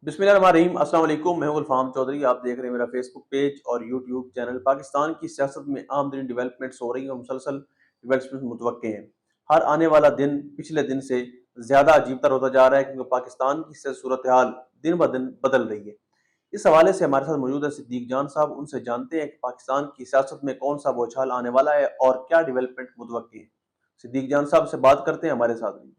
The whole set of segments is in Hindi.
बिस्मिल्लाहिर्रहमानिर्रहीम। अस्सलाम वालेकुम। मैं हूं गुलफाम चौधरी। आप देख रहे हैं मेरा फेसबुक पेज और यूट्यूब चैनल। पाकिस्तान की सियासत में आमतरीन डेवलपमेंट्स हो रही हैं और मुसलसल डेवलपमेंट मुतवक्के हैं। हर आने वाला दिन पिछले दिन से ज़्यादा अजीब तर होता जा रहा है, क्योंकि पाकिस्तान की सूरत हाल दिन ब दिन बदल रही है। इस हवाले से हमारे साथ मौजूद है सिद्दीक जान साहब। उनसे जानते हैं कि पाकिस्तान की सियासत में कौन सा बौछार आने वाला है और क्या डेवलपमेंट मुतवक्के है। सिद्दीक जान साहब से बात करते हैं, हमारे साथ रहिए।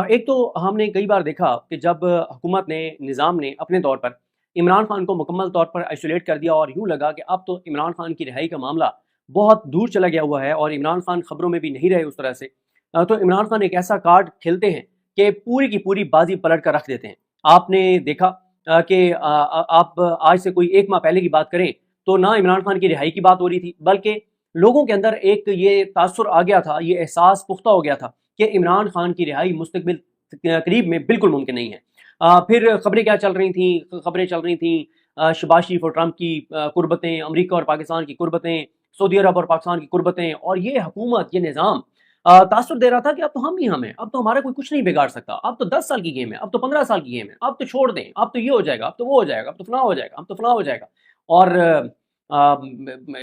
एक तो हमने कई बार देखा कि जब हुकूमत ने, निज़ाम ने अपने तौर पर इमरान खान को मुकम्मल तौर पर आइसोलेट कर दिया और यूँ लगा कि अब तो इमरान खान की रिहाई का मामला बहुत दूर चला गया हुआ है और इमरान खान खबरों में भी नहीं रहे उस तरह से। तो इमरान खान एक ऐसा कार्ड खेलते हैं कि पूरी की पूरी बाजी पलट कर रख देते हैं। आपने देखा कि आप आज से कोई 1 माह पहले की बात करें तो ना इमरान खान की रिहाई की बात हो रही थी, बल्कि लोगों के अंदर एक ये तासुर आ गया था, ये एहसास पुख्ता हो गया था कि इमरान खान की रिहाई मुस्तकबिल करीब में बिल्कुल मुमकिन नहीं है। फिर खबरें क्या चल रही थी? खबरें चल रही थी शहबाज शरीफ और ट्रंप की कुर्बतें, अमेरिका और पाकिस्तान की कुर्बतें, सऊदी अरब और पाकिस्तान की कुर्बतें, और ये हुकूमत, ये निज़ाम तासुर दे रहा था कि अब तो हम ही हम हैं, अब तो हमारा कोई कुछ नहीं बिगाड़ सकता, अब तो 10 साल की गेम है, अब तो 15 साल की गेम है, अब तो छोड़ दें, अब तो ये हो जाएगा, अब तो वो हो जाएगा, अब तो फलां हो जाएगा, अब तो फलां हो जाएगा। और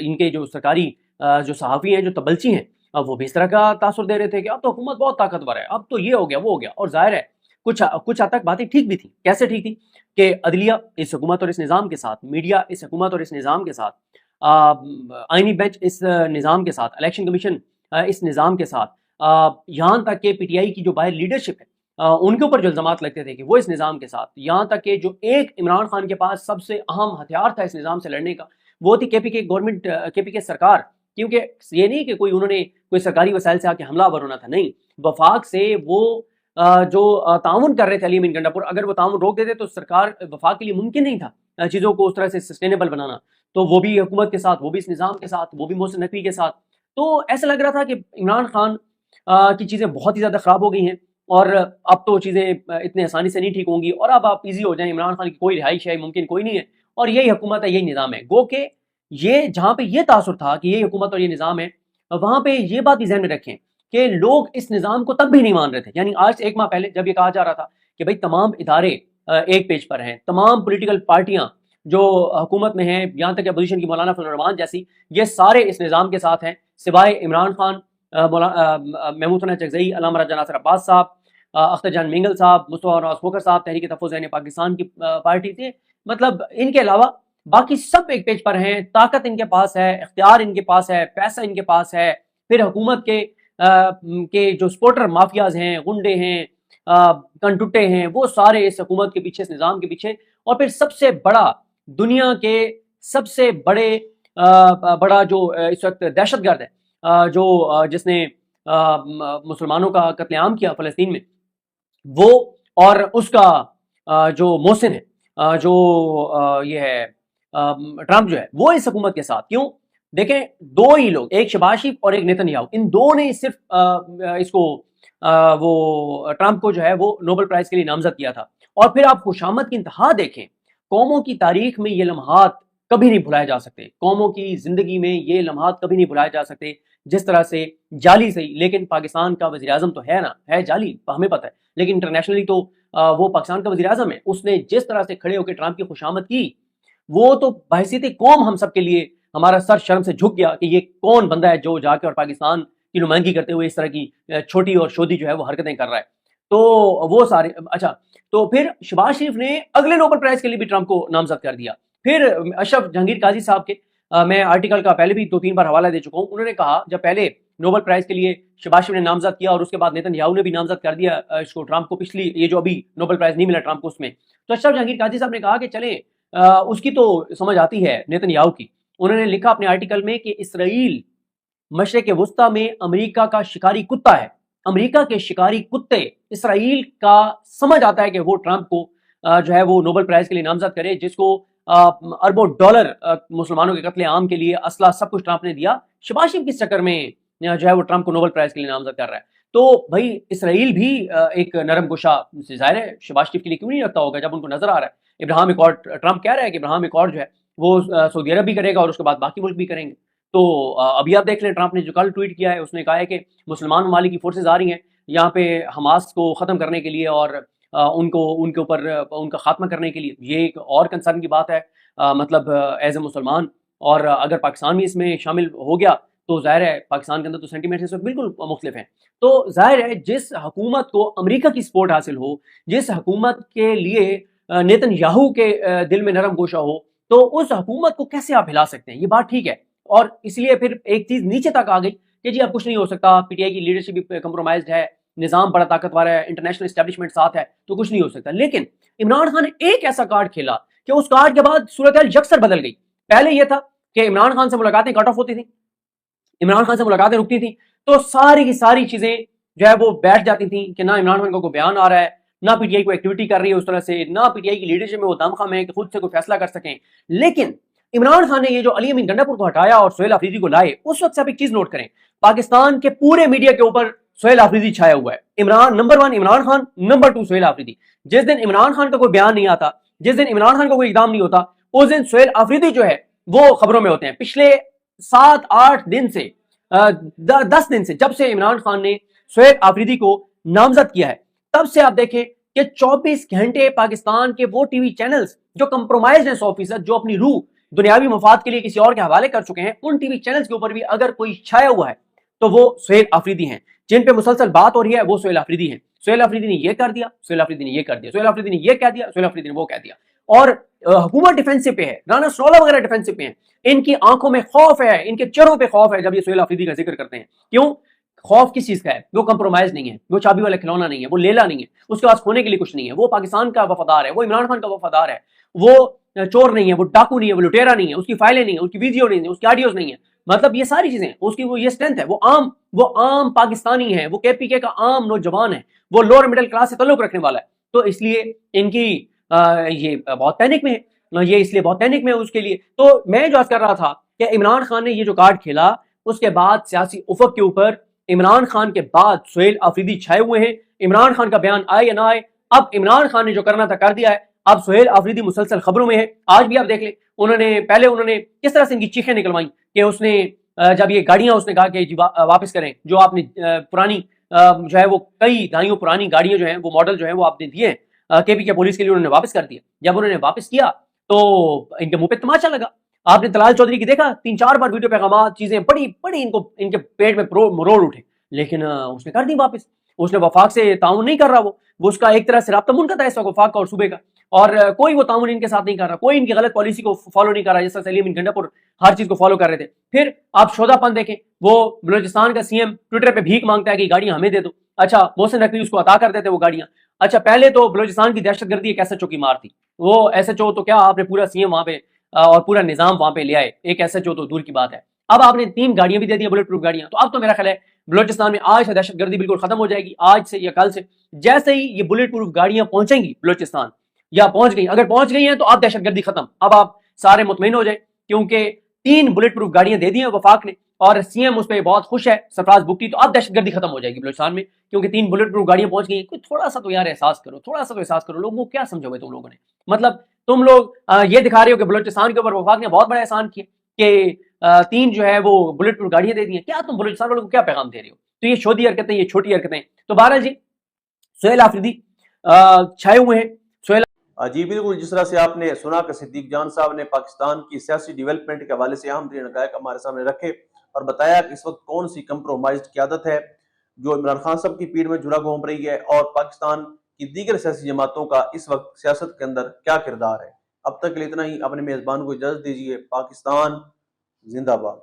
इनके जो सरकारी जो सहाफ़ी हैं, जो तबलची हैं, अब वो भी इस तरह का तासुर दे रहे थे कि अब तो हुकूमत बहुत ताकतवर है, अब तो ये हो गया, वो हो गया। और ज़ाहिर है कुछ हद तक बातें ठीक भी थी। कैसे ठीक थी? कि अदलिया इस हुकूमत और इस निज़ाम के साथ, मीडिया इस हुकूमत और इस निज़ाम के साथ, आईनी बेंच इस निज़ाम के साथ, इलेक्शन कमीशन इस निज़ाम के साथ, यहाँ तक कि पीटीआई की जो बाहर लीडरशिप है, उनके ऊपर जो इल्ज़ामात लगते थे कि वो इस निज़ाम के साथ, यहाँ तक कि जो एक इमरान खान के पास सबसे अहम हथियार था इस निज़ाम से लड़ने का, वो थी केपीके गवर्नमेंट, केपीके सरकार। क्योंकि ये नहीं कि कोई उन्होंने कोई सरकारी वसाइल से आके हमलावर होना था, नहीं, वफाक से वो जो ताउन कर रहे थे अली अमीन गंडापुर, अगर वो ताउन रोक देते तो सरकार वफाक के लिए मुमकिन नहीं था चीज़ों को उस तरह से सस्टेनेबल बनाना। तो वो भी हुकूमत के साथ, वो भी इस निज़ाम के साथ, वो भी मोहसिन नकवी के साथ। तो ऐसा लग रहा था कि इमरान खान की चीज़ें बहुत ही ज़्यादा ख़राब हो गई हैं और अब तो चीज़ें इतने आसानी से नहीं ठीक होंगी और अब आप ईजी हो जाएं, इमरान खान की कोई रिहाइश है मुमकिन कोई नहीं है और यही हुकूमत है, यही निज़ाम है। गो के ये जहाँ पे ये तासुर था कि ये हुकूमत और ये निज़ाम है, वहाँ पे ये बात भी ज़हन में रखें कि लोग इस निज़ाम को तब भी नहीं मान रहे थे। यानी आज से 1 माह पहले जब ये कहा जा रहा था कि भाई तमाम इदारे एक पेज पर हैं, तमाम पॉलिटिकल पार्टियां जो हुकूमत में हैं, यहाँ तक कि अपोजिशन की मौलाना फजल रहमान जैसी, ये सारे इस निज़ाम के साथ हैं, सिवाय इमरान खान, महमूद हसन चकजई, अल्लामा राजा नासिर अब्बास साहब, अख्तर जान मिंगल साहब, मुस्तफा नवाज खोखर साहब, तहरीक तहफ़्फ़ुज़ पाकिस्तान की पार्टी थी। मतलब इनके अलावा बाकी सब एक पेज पर हैं, ताकत इनके पास है, इख्तियार इनके पास है, पैसा इनके पास है। फिर हुकूमत के जो सपोर्टर माफियाज हैं, गुंडे हैं, कंटुटे हैं, वो सारे इस हुकूमत के पीछे, इस निज़ाम के पीछे। और फिर सबसे बड़ा, दुनिया के सबसे बड़ा जो इस वक्त दहशतगर्द है, जिसने मुसलमानों का कत्लेआम किया फ़लस्तीन में, वो और उसका जो मोहसिन है, ये है ट्रंप जो है, वो इस हुकूमत के साथ। क्यों? देखें, 2 ही लोग, एक शहबाज शरीफ और एक नेतन्याहू, इन 2 ने सिर्फ इसको वो ट्रंप को जो है वो नोबेल प्राइज के लिए नामजद किया था। और फिर आप खुशामद की इंतहा देखें, कौमों की तारीख में ये लम्हात कभी नहीं भुलाए जा सकते, कौमों की जिंदगी में ये लम्हात कभी नहीं भुलाए जा सकते। जिस तरह से जाली सही, लेकिन पाकिस्तान का वज़ीर आज़म तो है ना, है जाली, हमें पता है, लेकिन इंटरनेशनली तो वो पाकिस्तान का वज़ीर आज़म है। उसने जिस तरह से खड़े होकर ट्रंप की खुशामद की, वो तो बहसीत कौम हम सब के लिए, हमारा सर शर्म से झुक गया कि ये कौन बंदा है जो जाके और पाकिस्तान की नुमाइंदगी करते हुए इस तरह की छोटी और शोधी जो है वो हरकतें कर रहा है। तो वो सारे, अच्छा, तो फिर शहबाज शरीफ ने अगले नोबेल प्राइज के लिए भी ट्रंप को नामजद कर दिया। फिर अशरफ जहांगीर काजी साहब के मैं आर्टिकल का पहले भी 2-3 बार हवाला दे चुका हूँ। उन्होंने कहा, जब पहले नोबेल प्राइज के लिए शहबाज शरीफ ने नामजद किया और उसके बाद नेतन्याहू ने भी नामजद कर दिया इसको, ट्रंप को, पिछली ये जो अभी नोबेल प्राइज नहीं मिला ट्रंप को उसमें, तो अशरफ जहांगीर काजी साहब ने कहा कि चले, उसकी तो समझ आती है नेतन्याहू की। उन्होंने लिखा अपने आर्टिकल में कि इसराइल मशरिक वुस्ता में अमेरिका का शिकारी कुत्ता है। अमेरिका के शिकारी कुत्ते इसराइल का समझ आता है कि वो ट्रंप को जो है वो नोबेल प्राइज के लिए नामजद करे, जिसको अरबों डॉलर मुसलमानों के कत्ले आम के लिए असला सब कुछ ट्रंप ने दिया। शहबाज शरीफ किस चक्कर में जो है वो ट्रंप को नोबेल प्राइज के लिए नामजद कर रहा है। तो भाई इसराइल भी एक नरम गुशा, जाहिर है शहबाज शरीफ के लिए क्यों नहीं रखता होगा जब उनको नजर आ रहा है इब्राहिम अकॉर्ड, ट्रंप कह रहा है कि इब्राहिम अकॉर्ड जो है वो सऊदी अरब भी करेगा और उसके बाद बाकी मुल्क भी करेंगे। तो अभी आप देख लें, ट्रंप ने जो कल ट्वीट किया है, उसने कहा है कि मुसलमान ममालिक की फोर्सेज आ रही हैं यहाँ पे हमास को ख़त्म करने के लिए और उनको उनके ऊपर उनका खात्मा करने के लिए, ये एक और कंसर्न की बात है। मतलब एज ए मुसलमान, और अगर पाकिस्तान भी इसमें शामिल हो गया तो जाहिर है पाकिस्तान के अंदर तो सेंटीमेंट्स इस वक्त बिल्कुल मुख्तलिफ हैं। तो जाहिर है जिस हुकूमत को अमेरिका की सपोर्ट हासिल हो, जिस हुकूमत के लिए नेतन्याहू के दिल में नरम गोशा हो, तो उस हुकूमत को कैसे आप हिला सकते हैं? ये बात ठीक है। और इसलिए फिर एक चीज नीचे तक आ गई कि जी अब कुछ नहीं हो सकता, पीटीआई की लीडरशिप भी कंप्रोमाइज्ड है, निजाम बड़ा ताकतवर है, इंटरनेशनल एस्टेब्लिशमेंट साथ है, तो कुछ नहीं हो सकता। लेकिन इमरान खान ने एक ऐसा कार्ड खेला कि उस कार्ड के बाद सूरत यकसर बदल गई। पहले यह था कि इमरान खान से मुलाकातें कट ऑफ होती थी, इमरान खान से मुलाकातें रुकती थी, तो सारी की सारी चीजें जो है वो बैठ जाती थी कि ना इमरान खान का कोई बयान आ रहा है, ना पीटीआई को एक्टिविटी कर रही है उस तरह से, ना पीटीआई की लीडरशिप में वो दमखम है कि खुद से कोई फैसला कर सकें। लेकिन इमरान खान ने ये जो अली अमीन गंडापुर को हटाया और सोहेल अफरीदी को लाए, उस वक्त से आप एक चीज नोट करें, पाकिस्तान के पूरे मीडिया के ऊपर सोहेल अफरीदी छाया हुआ है। Imran number 1 Imran Khan, number 2 Sohail Afridi. जिस दिन इमरान खान का कोई बयान नहीं आता, जिस दिन इमरान खान का कोई इकदाम नहीं होता, उस दिन सोहेल अफरीदी जो है वो खबरों में होते हैं। पिछले 7-8 दिन से 10 दिन से, जब से इमरान खान ने सोहेल अफरीदी को नामजद किया है, तब से आप देखें कि 24 घंटे पाकिस्तान के वो टीवी चैनल्स जो कंप्रोमाइज हैं 100%, जो अपनी रूह दुनियावी मफाद के लिए किसी और के हवाले कर चुके हैं, उन टीवी चैनल्स के ऊपर भी अगर कोई छाया हुआ है तो वो सोहेल अफरीदी हैं। जिन पे मुसलसल बात हो रही है वो सोहेल अफरीदी हैं। सोहेल अफरीदी ने ये कर दिया, सोहेल अफरीदी ने ये कर दिया, सोहेल अफरीदी ने ये कह दिया, सोहेल अफरीदी ने वो कह दिया। और हुकूमत डिफेंसिव पे है, राना सरोला वगैरह डिफेंसिव पे हैं। इनकी आंखों में खौफ है, इनके चेहरों पे खौफ है जब ये सोहेल अफरीदी का जिक्र करते हैं। क्यों खौफ किस चीज का है? वो कंप्रोमाइज नहीं है, वो चाबी वाला खिलौना नहीं है, वो लेला नहीं है, उसके पास खोने के लिए कुछ नहीं है, वो पाकिस्तान का वफादार है, वो इमरान खान का वफादार है, वो चोर नहीं है, वो डाकू नहीं है, वो लुटेरा नहीं है, उसकी फाइलें नहीं है, उसकी वीडियो नहीं है, उसकी ऑडियोज नहीं है। मतलब ये सारी चीजें उसकी, वो ये स्ट्रेंथ है, वो आम पाकिस्तानी है, वो केपीके का आम नौजवान है, वो लोअर मिडिल क्लास से ताल्लुक रखने वाला है। तो इसलिए इनकी ये बहुत पैनिक में है, ये इसलिए बहुत पैनिक में है उसके लिए। तो मैं जो आज कर रहा था कि इमरान खान ने ये जो कार्ड खेला, उसके बाद सियासी उफक के ऊपर इमरान खान के बाद सोहेल अफरीदी छाए हुए हैं। इमरान खान का बयान आए या ना आए, अब इमरान खान ने जो करना था कर दिया है। अब सोहेल अफरीदी मुसलसल खबरों में है। आज भी आप देख लें, पहले उन्होंने किस तरह से इनकी चीखें निकलवाई कि उसने जब ये गाड़ियां, उसने कहा कि वापस करें जो आपने पुरानी जो है वो कई दहाइयों पुरानी गाड़ियां जो हैं वो मॉडल जो है वो आपने दिए केपीके पुलिस के लिए, उन्होंने वापस कर दिया। जब उन्होंने वापस किया तो इनके मुंह पे तमाचा लगा। आपने तलाल चौधरी की देखा 3-4 बार वीडियो पैगाम, चीजें बड़ी बड़ी इनको इनके पेट में मरोड़ उठे, लेकिन उसने कर दी वापस। उसने वफाक से ताउन नहीं कर रहा, वो उसका एक तरह से राब्ता मुनक़ता है इस वक्त वफाक का और सूबे का, और कोई वो ताउन इनके साथ नहीं कर रहा, कोई इनकी गलत पॉलिसी को फॉलो नहीं कर रहा, जैसा सलीम गंडापुर हर चीज को फॉलो कर रहे थे। फिर आप शोधापन देखें, वो बलूचिस्तान का सीएम ट्विटर पे भीख मांगता है कि गाड़ियां हमें दे दो। अच्छा, मोहसिन नकवी उसको अता कर देते वो गाड़ियां। अच्छा, पहले तो बलूचिस्तान की दहशतगर्दी एक एसएचओ की मार थी, वो एसएचओ तो क्या, आपने पूरा सीएम वहां पे और पूरा निजाम वहां पे ले आए, एक एसएचओ तो दूर की बात है। अब आपने 3 गाड़ियां भी दे दी, बुलेट प्रूफ गाड़ियां। तो अब तो मेरा ख्याल है बलूचिस्तान में आज से दहशतगर्दी बिल्कुल खत्म हो जाएगी, आज से या कल से। जैसे ही ये बुलेट प्रूफ गाड़ियां पहुंचेंगी बलूचिस्तान, या पहुंच गई, अगर पहुंच गई हैं तो अब दहशतगर्दी खत्म। अब आप सारे मुतमईन हो जाए, क्योंकि 3 बुलेट प्रूफ गाड़ियां दे दी हैं वफाक ने और सीएम उस पर बहुत खुश है, सरफराज बुगटी। तो अब दहशतगर्दी खत्म हो जाएगी बलूचिस्तान में, क्योंकि 3 बुलेट प्रूफ गाड़ियां पहुंच गई। कोई थोड़ा सा तो यार एहसास करो, थोड़ा सा तो एहसास करो। लोगों को क्या समझोगे तुम लोगों ने? मतलब तुम लोग ये दिखा रहे हो कि बलूचिस्तान के ऊपर वफाक ने बहुत बड़ा एहसान किया कि 3 जो है वो बुलेट प्रूफ गाड़ियां दे दी हैं। क्या तुम बलूचिस्तान वालों को क्या पैगाम दे रहे हो? तो ये छोटी हरकतें, ये छोटी हरकतें। तो बहरहाल जी सोहेल अफरीदी छाए हुए हैं। सोहेल जी बिल्कुल, जिस तरह से आपने सुना कि सिद्दीक जान साहब ने पाकिस्तान की सियासी डेवलपमेंट के हवाले से अहम तरीन हक़ाइक़ हमारे सामने रखे और बताया कि इस वक्त कौन सी कंप्रोमाइज्ड क़यादत है जो इमरान खान साहब की पीठ में झूला घूम रही है और पाकिस्तान की दीगर सियासी जमातों का इस वक्त सियासत के अंदर क्या किरदार है। अब तक के लिए इतना ही। अपने मेज़बान को इजाज़त दीजिए। पाकिस्तान जिंदाबाद।